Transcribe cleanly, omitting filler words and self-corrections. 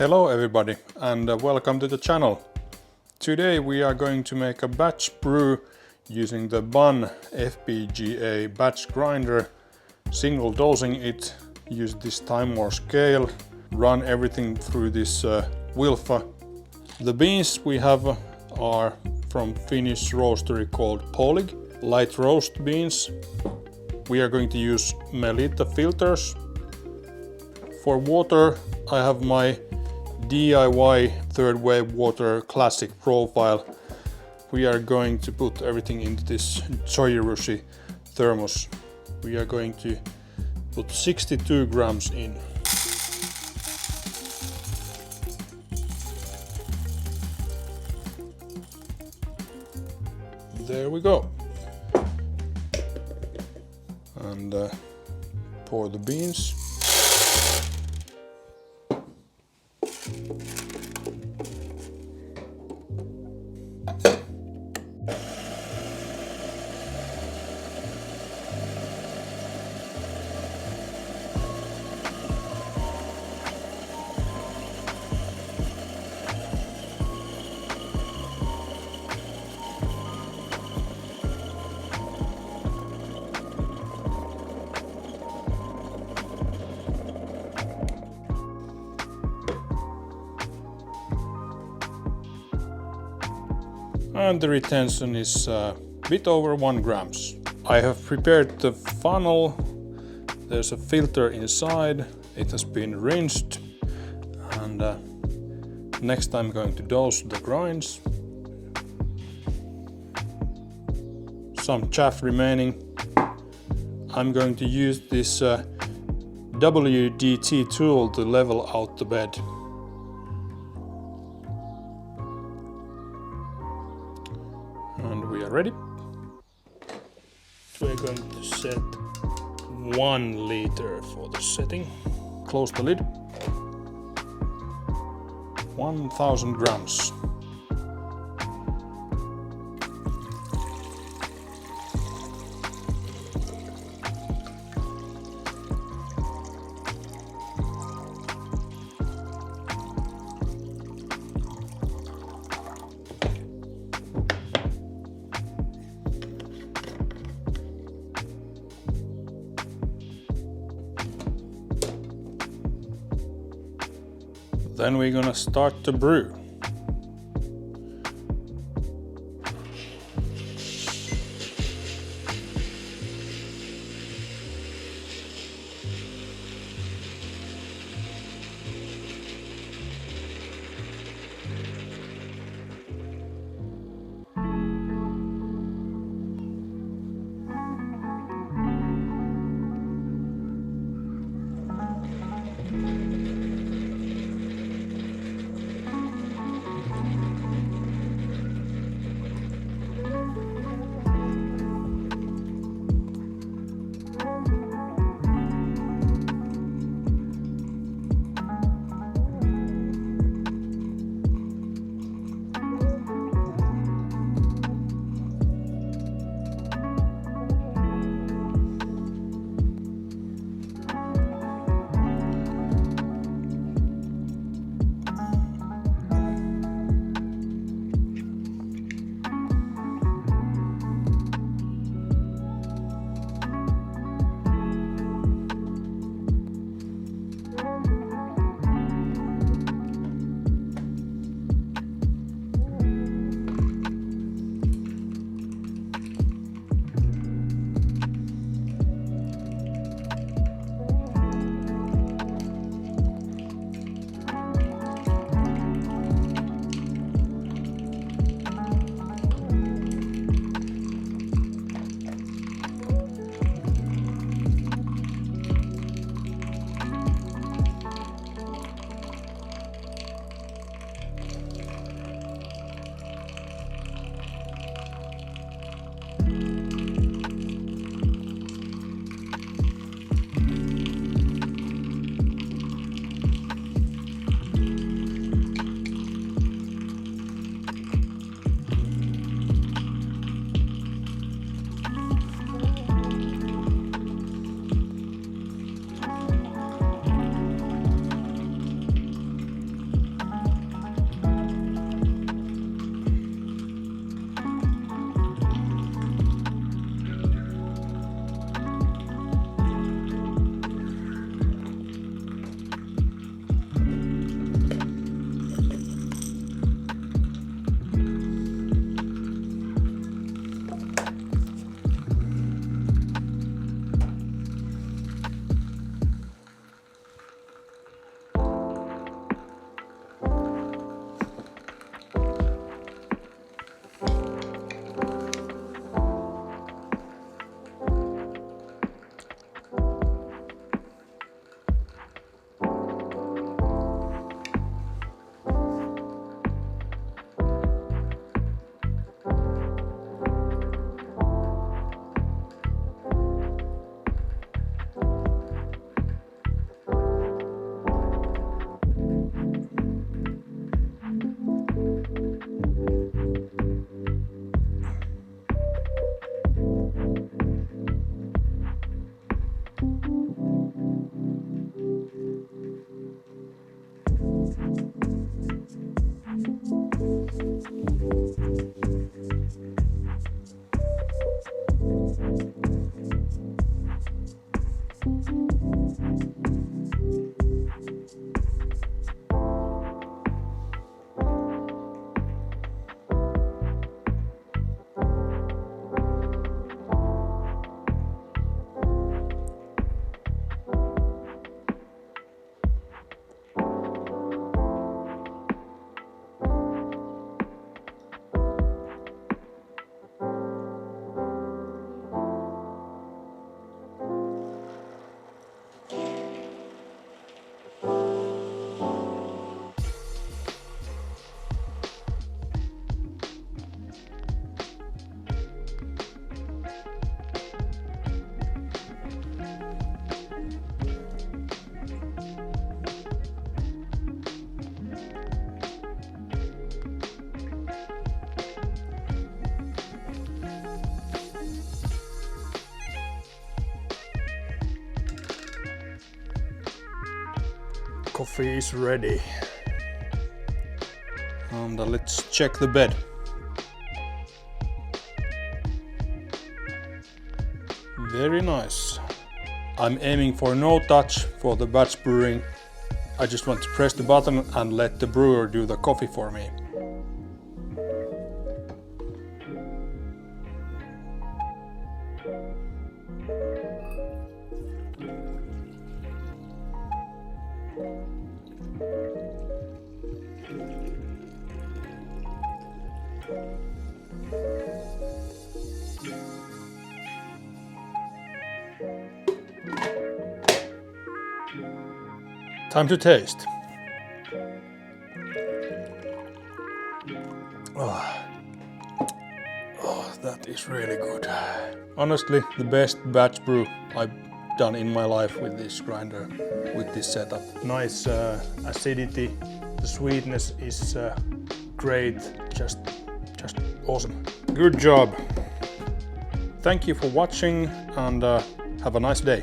Hello everybody and welcome to the channel. Today we are going to make a batch brew using the BUNN FPGA batch grinder, single dosing it, use this Timemore scale, run everything through this Wilfa. The beans we have are from Finnish roastery called Paulig, light roast beans. We are going to use Melitta filters. For water I have my DIY third wave water classic profile. We are going to put everything into this Zojirushi thermos. We are going to put 62 grams in. There we go. And pour the beans. And the retention is a bit over 1 grams. I have prepared the funnel. There's a filter inside. It has been rinsed. And next I'm going to dose the grinds. Some chaff remaining. I'm going to use this WDT tool to level out the bed. And we are ready. We're going to set 1 liter for the setting. Close the lid. 1000 grams. Then we're gonna start to brew. coffee is ready. And let's check the bed. Very nice. I'm aiming for no touch for the batch brewing. I just want to press the button and let the brewer do the coffee for me. Time to taste. Oh, that is really good. Honestly, the best batch brew I've done in my life with this grinder, with this setup. Nice acidity, the sweetness is great, just awesome. Good job. Thank you for watching and have a nice day.